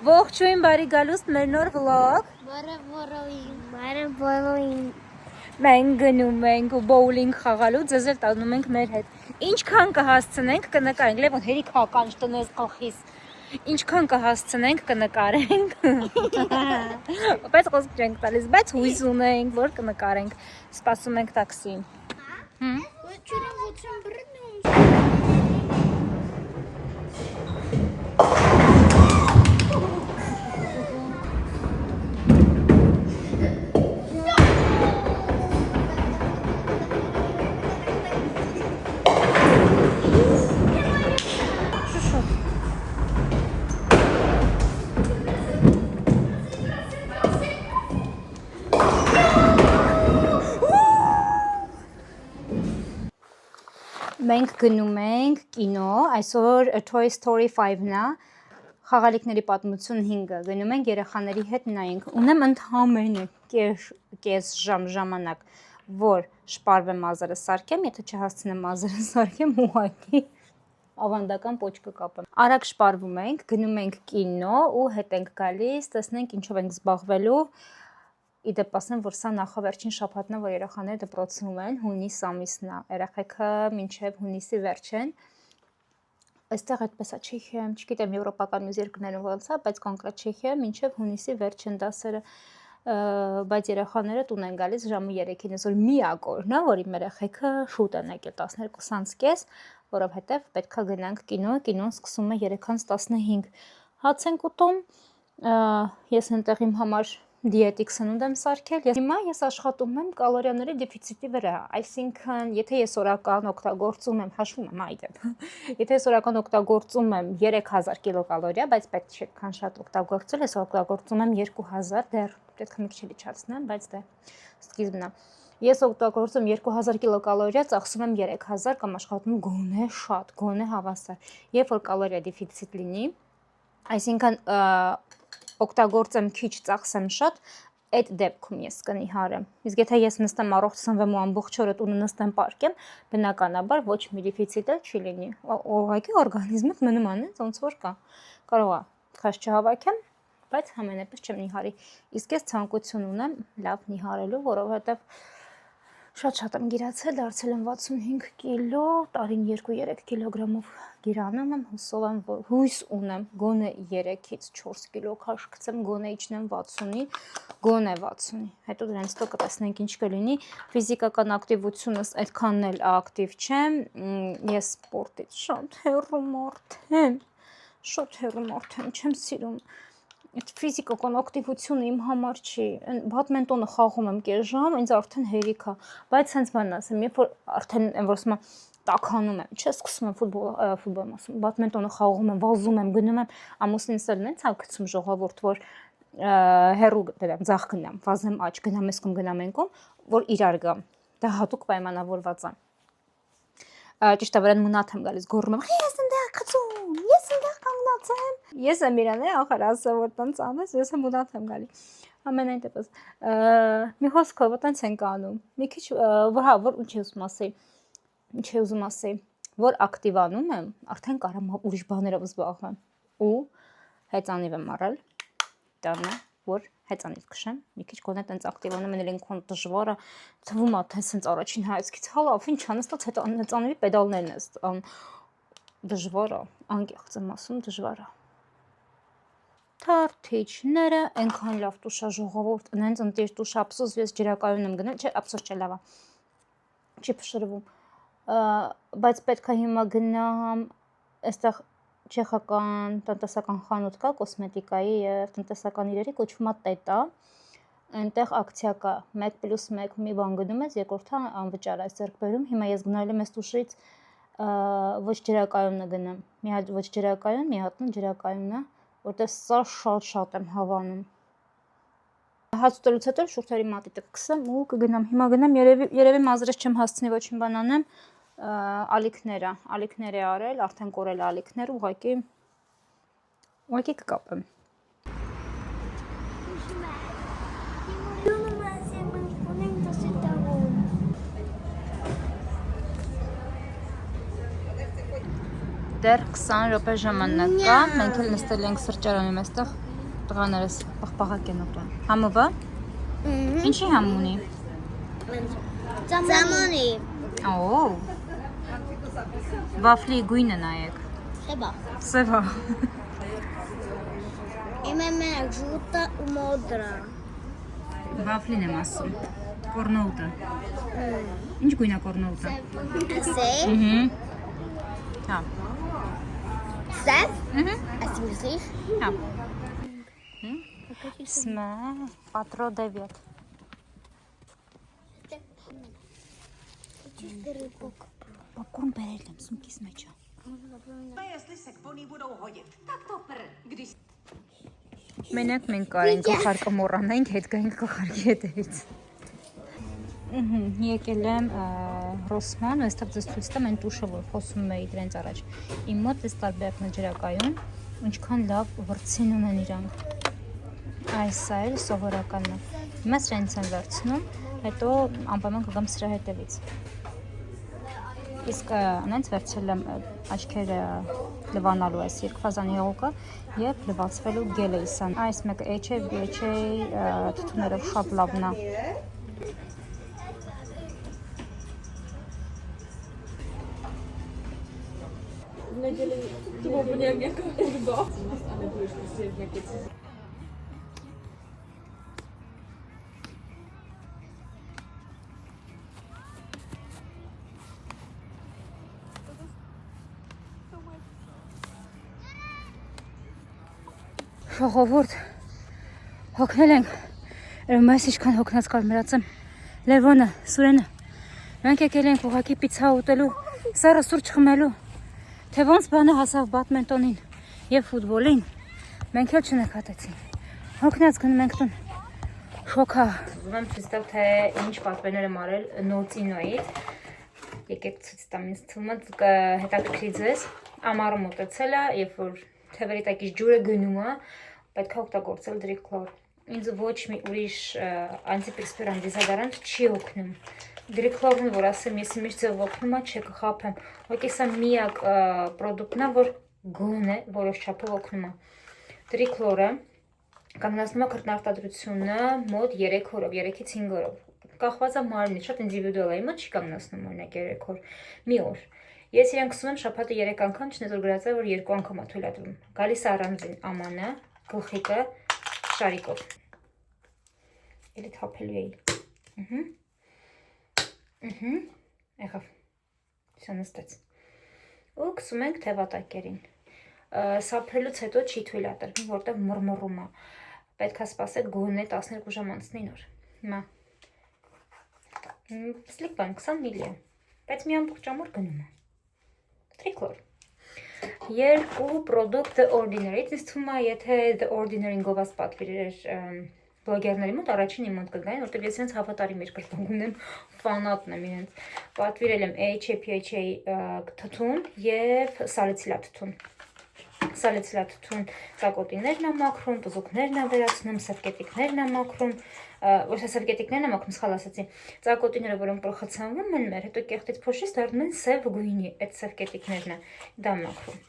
Ողջույն, բարի գալուստ մեր նոր վլոգ։ Բարը բոլորին։ Մենք գնում ենք բոուլինգ խաղալու, ձեզ էլ տանում ենք մեր հետ։ Ինչքան կհասցնենք կնկարենք, Լևոն հերիք հականջ տնես գլխիս։ Ինչքան կհասցնենք կնկարենք։ Բայց խոսք չենք տալիս, բայց հույս ունենք, որ կնկարենք։ Սպասում ենք տաքսին։ Մենք գնում ենք կինո, այսօր Toy Story 5-ն է, խաղալիքների պատմություն 5-ը, գնում ենք երեխաների հետ նայենք, ունեմ ընդհանրապես կես ժամ ժամանակ, որ շպարվեմ մազերը սարքեմ, եթե չհասցնեմ մազերը սարքեմ, ուղղակի ավանդական պոչկը կապեմ։ Արագ շպարվում ենք, գնում ենք կինո ու հետ ենք գալիս, տեսնենք ինչով ենք զբաղվելու։ Իդեպ ասեմ, որ սա նախավերջին շաբաթն է, որ երեխաները դպրոցում են, հունիս ամիսն է, երեխեքը մինչև հունիսի վերջ են։ Այստեղ այդպես է Չեխիայում, չգիտեմ եվրոպական մյուս երկրներում ոնց է, բայց կոնկրետ Չեխիայում մինչև հունիսի վերջ են դասերը, բայց երեխաները տուն են գալիս ժամը 3-ին, այսօր միակ օրն է, որ իմ երեխեքը շուտ են եկել 12:30, որովհետև պետքա գնանք կինո, կինոն սկսում է 3:15, հաց ենք ուտում, ես այնտեղ իմ համար դիետիկ սնունդ եմ սարքել, հիմա ես աշխատում եմ կալորիաների դեֆիցիտի վրա, այսինքն եթե ես օրական օգտագործում եմ, հաշվում եմ այդեպ, եթե ես օրական օգտագործում եմ 3000 կիլոկալորիա, բայց պետք չէ քան շատ օգտագործել, ես օգտագործում եմ 2000, դեռ պետք է մի քիչ իջացնեմ, բայց դե սկիզբն է։ Ես օգտագործում 2000 կիլոկալորիա, ծախսում եմ 3000 կամ աշխատում գոնե շատ, գոնե հավասար, երբ որ կալորիա դեֆիցիտ լինի, այսինքն օգտագործեմ քիչ, ծախսեմ շատ, այդ դեպքում ես կնիհարեմ։ Իսկ եթե ես նստեմ առողջ սնվեմ ու ամբողջ օրը տունը նստեմ պարկեմ, բնականաբար ոչ մի դեֆիցիտ չի լինի։ Ուղղակի օրգանիզմդ մնում է, ոնց որ կա։ Կարող է քաշ չհավաքեմ, բայց համենայնպես չեմ նիհարի։ Իսկ ես ցանկություն ունեմ լավ նիհարելու, որովհետև շատ եմ գիրացել, դարձել եմ 65 կիլո, տարին 2-3 կիլոգրամով գիրանում եմ, հուսով եմ, որ հույս ունեմ, գոնե 3-ից 4 կիլո քաշ գցեմ, գոնե իջնեմ 60-ի, գոնե 60-ի, հետո դրանից հետո կտեսնենք ինչ կլինի, ֆիզիկական ակտիվությունս այդքանն էլ ակտիվ չեմ, ես սպորտից շատ հեռու մարդ եմ, չեմ սիրում, այդ ֆիզիկական ակտիվությունը իմ համար չի, բադմինտոնը խաղում եմ կես ժամ, ինձ արդեն հերիք է, բայց հենց բանն ասեմ, երբ որ արդեն որ ասում եմ տաքանում եմ, չէ, սկսում եմ ֆուտբոլում ասում, բադմինտոնը խաղում եմ, վազում եմ, գնում եմ, ամուսինս էլ նենց ա գցում ժողովուրդ, որ հեռու դրեմ, ձախ գնամ, վազեմ աջ, գնամ ես կում, գնամ ենքում, որ իրար գամ, դա հատուկ պայմանավորված է։ Ճիշտ է, վրան մնատ եմ գալիս, գոռում եմ, ես ընդեղ գցում, ես ընդեղ կանգնացեմ, ես եմ իրան ախր ասա, որ տենց անես, ես եմ մնատ եմ գալի, ամենայն դեպս, մի խոսքով, տենց ենք անում, մի քիչ, որ ինչ է ուզում ասեի, որ ակտիվանում եմ, արդեն կարամ ուրիշ բաներով զբաղվեմ, ու հեծանիվ եմ առել, տանը, որ հեծանիվ քշեմ, մի քիչ գոնե տենց ակտիվանում են ինքն դժվարը, թվում է թե սենց առաջին հայացքից հալավ, ինչ անստաց հեծանիվի պեդալներն ես դժվար է, անկեղծ եմ ասում, դժվար է։ Թարթիչները այնքան լավ տուշա ժողովուրդ, նենց ընտիր տուշա, ափսոս ես ջրակայուն եմ գնել, չէ, ափսոս չէ, լավ է, չի փշրվում, բայց պետք է հիմա գնամ, այստեղ չեխական տնտեսական խանութ կա, կոսմետիկայի և տնտեսական իրերի, կոչվում է տետա, այնտեղ ակցիա կա, 1+1 մի բան գնում ես, երկրորդը անվճար այս ձեռք բերում, հիմա ես գնալու եմ այս տուշից ոչ ջրակայունը գնամ, մի հատ ոչ ջրակայուն, մի հատն ջրակայունը, որտեղ սա շատ եմ հավանում։ Հաց ուտելուց հետո շուրթերի մատիտը կքսեմ ու կգնամ, հիմա գնամ, երևի մազրես չեմ հասցնի ոչ մի բան անեմ, ալիքներ է արել, արդեն կորել ալիքներ, ուղղակի կկապեմ։ Դեռ 20 րոպե ժամանակ կա, մենք էլ նստել ենք սրճարանում այստեղ Տղաներս պաղպաղակ են ուտում։ Համը։ Ինչի համ ունի։ Ծամոնի։ Օ։ Վաֆլի գույնը նայեք։ Սևա։ Իմը ժուտա ու մոդրա։ Վաֆլին եմ ասում։ Կորնոուտը։ Ինչ գույնա կորնոուտը։ Սև։ Հա։ Սև։ Ասիմիզիխ։ Հա։ Սմա պատրո 9։ Popcorn բերել եմ սումքիս մեջ։ Մենակ մենք կարենք գլխարկը մոռանայինք, հետ գայինք գլխարկի հետևից։ Եկել եմ Ռոսման, այստեղ ձեզ ցույց տամ այն տուշը, որ խոսում էի դրանց առաջ։ Իմ մոտ էս տարբերակն է ջրակայում, ինչքան լավ վրձինում են իրանք։ Այս այլ սովորականն է։ Հիմա սրանից եմ վերցնում, հետո անպայման կգամ սրա հետևից։ Իսկ անենց վերցրել եմ աչքերը լվանալու այս երկֆազանի հեղուկը և լվացվելու գել էի սան։ Այս մեկը HA, BHA թթուներով շատ լավն է։ Ժողովուրդ, հոգնել ենք, այս ինչքան հոգնած կարմրացեմ, Լևոնը, Սուրենը, մենք եկել ենք ուղղակի պիցա ուտելու, սառը սուրճ խմելու, թե ոնց բանը հասավ բադմինտոնին և ֆուտբոլին, մենք էլ չնկատեցինք, հոգնած գնում ենք տուն, շոքա։ Ուզում եմ ցույց տալ, թե ինչ պատվերներ եմ արել նոցինոյից, եկեք ցույց տամ, ինձ թվում է հետաքրքրի ձեզ, ամառը մոտեցել է, երբ որ թևերի տակից ջուրը գնում է, պետք է օգտագործել դրիկլոր։ Ինձ ոչ մի ուրիշ անտիպերսպիրանտ դիզոդորանտ չի օգնում։ Դրիկլորն, որ ասեմ, ես իմիջ ձև օգնում է, չէ կխափեմ։ Ուղղակի սա միակ պրոդուկտն է, որ գոնե որոշ չափով օգնում է։ Դրիկլորը կանգնացնում է քրտնարտադրությունը մոտ 3 օրով, 3-ից 5 օրով։ Կախված է մարմնից, շատ ինդիվիդուալ է, իմը չի կանգնացնում օրինակ 3 օր, մի օր։ Ես իրեն կսում եմ շաբաթը 3 անգամ, չնեզոր գրած է, որ 2 անգամ է թույլատրվում։ Գալիս առանձին ամանը, գլխիկը, շարիկով։ Էլի թափելու էի։ Եղավ։ Սա նստեց։ Ու կսում ենք թևատակերին։ Սափրելուց հետո չի թույլատրվում, որտեղ մռմռում է։ Պետք է սպասեք գոնե 12 ժամ անց 9 օր։ Հիմա սլիկ բան 20 միլի է, բայց մի ամբողջ ամուր գնում է։ Դրիկլոր։ Երկու պրոդուկտ The Ordinary-ից, ինձ թվում է, եթե The Ordinary-ին գովաց պատվիրեր բլոգերների մոտ, առաջին իմ մոտ կգային, որտեղ ես իրենց հավատարիմ երկրպագուն եմ, ֆանատն եմ իրենց։ Պատվիրել եմ HA, PHA թթուն և սալիցիլաթթուն։ Սալիցիլաթթուն ծակոտիներն է մաքրում, պզուկներն է վերացնում, սևկետիկներն է մաքրում, ոչ սևկետիկներն է մաքրում, սխալ ասացի, ծակոտիները, որոնք պրոխացանվում են մեր, հետո կեղտից փոշից դառնում են սև գույնի, այդ սևկետիկներն է դա մաքրում։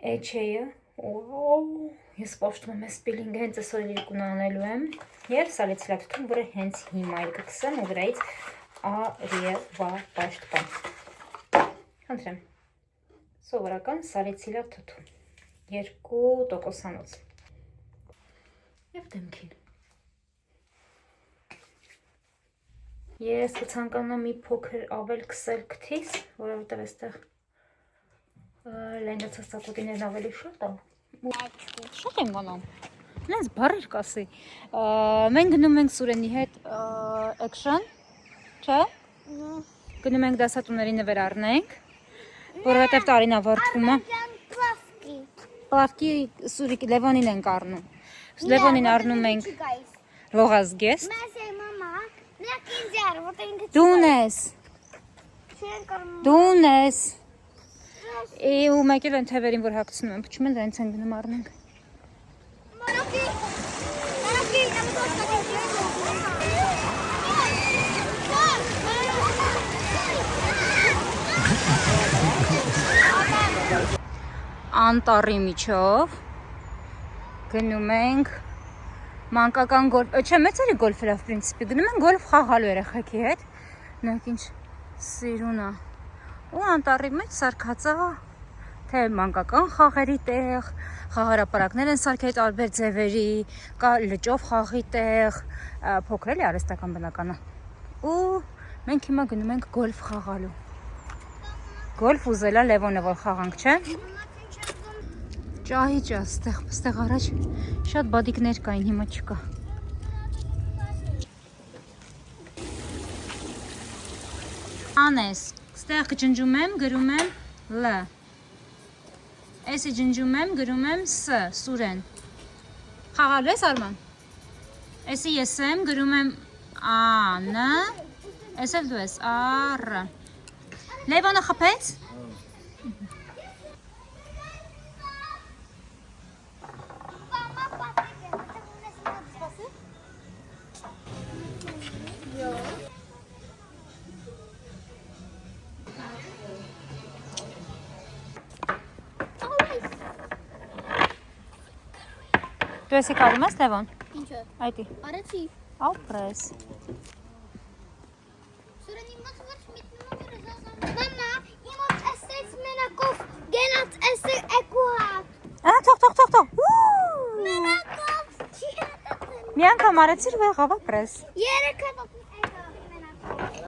HA-ը, ես պաշտում եմ այս սպիլինգը, հենց այսօր իրիկուն անելու եմ, և սալիցիլաթթուն, որը հենց հիմա էլ կքսեմ ու վրայից արևա պաշտպան։ Խնդրեմ, սովորական սալիցիլաթթուն, 2%-անոց և դեմքին։ Ես կցանկանամ մի փոքր ավել քսել քթիս, որովհետև այստեղ լայնացած ծակոտիներն ավելի շատ է։ Շատ եմ անում։ Նենց բառեր կասի։ Մենք գնում ենք Սուրենի հետ action, չէ՞։ Գնում ենք դասատուների նվեր առնենք, որովհետև տարին ավարտվում է։ Պլավկի Սուրիկ Լևոնին ենք առնում։ Լևոնին առնում ենք լողազգեստ։ Դուն ես։ Ու մեկ էլ են թևերին, որ հագցնում են, փչում են, դրանից են գնում առնենք։ Անտառի միջով Գնում ենք մանկական գոլֆ, չէ, մեծերի գոլֆը լավ պրինցիպի, գնում ենք գոլֆ խաղալու երեխեքի հետ, նայեք ինչ սիրուն է, ու անտառի մեջ սարքած է, թե մանկական խաղերի տեղ, խաղարապարակներ են սարքել տարբեր ձևերի, կա լճով խաղի տեղ, փոքր էլի արհեստական բնականը, ու մենք հիմա գնում ենք գոլֆ խաղալու, գոլֆ ուզելա Լևոնը, որ խաղանք, չէ? Ճահիճ է, ստեղ առաջ շատ բադիկներ կային, հիմա չկա։ Անես, ստեղ ջնջում եմ, գրում եմ Լ։ Էսի ջնջում եմ, գրում եմ Ս, Սուրեն։ Խաղալու ես Արման։ Էսի ես եմ, գրում եմ A, N, էս էլ դու ես R։ Լևոնը խփեց։ Դու եսի կարում ես, Լևոն։ Ինչը։ Այդի։ Արեցի։ Ապրես։ Սուրեն իմ մոտ ոչ միտնում էր զազան։ Մամա, իմ մոտ էսեց մենակով գենած էսը էկուհատ։ Թող։ Մենակով չի հատատել։ Մի անգամ արեցիր ու եղավ ապրես։ Երեք հատատել։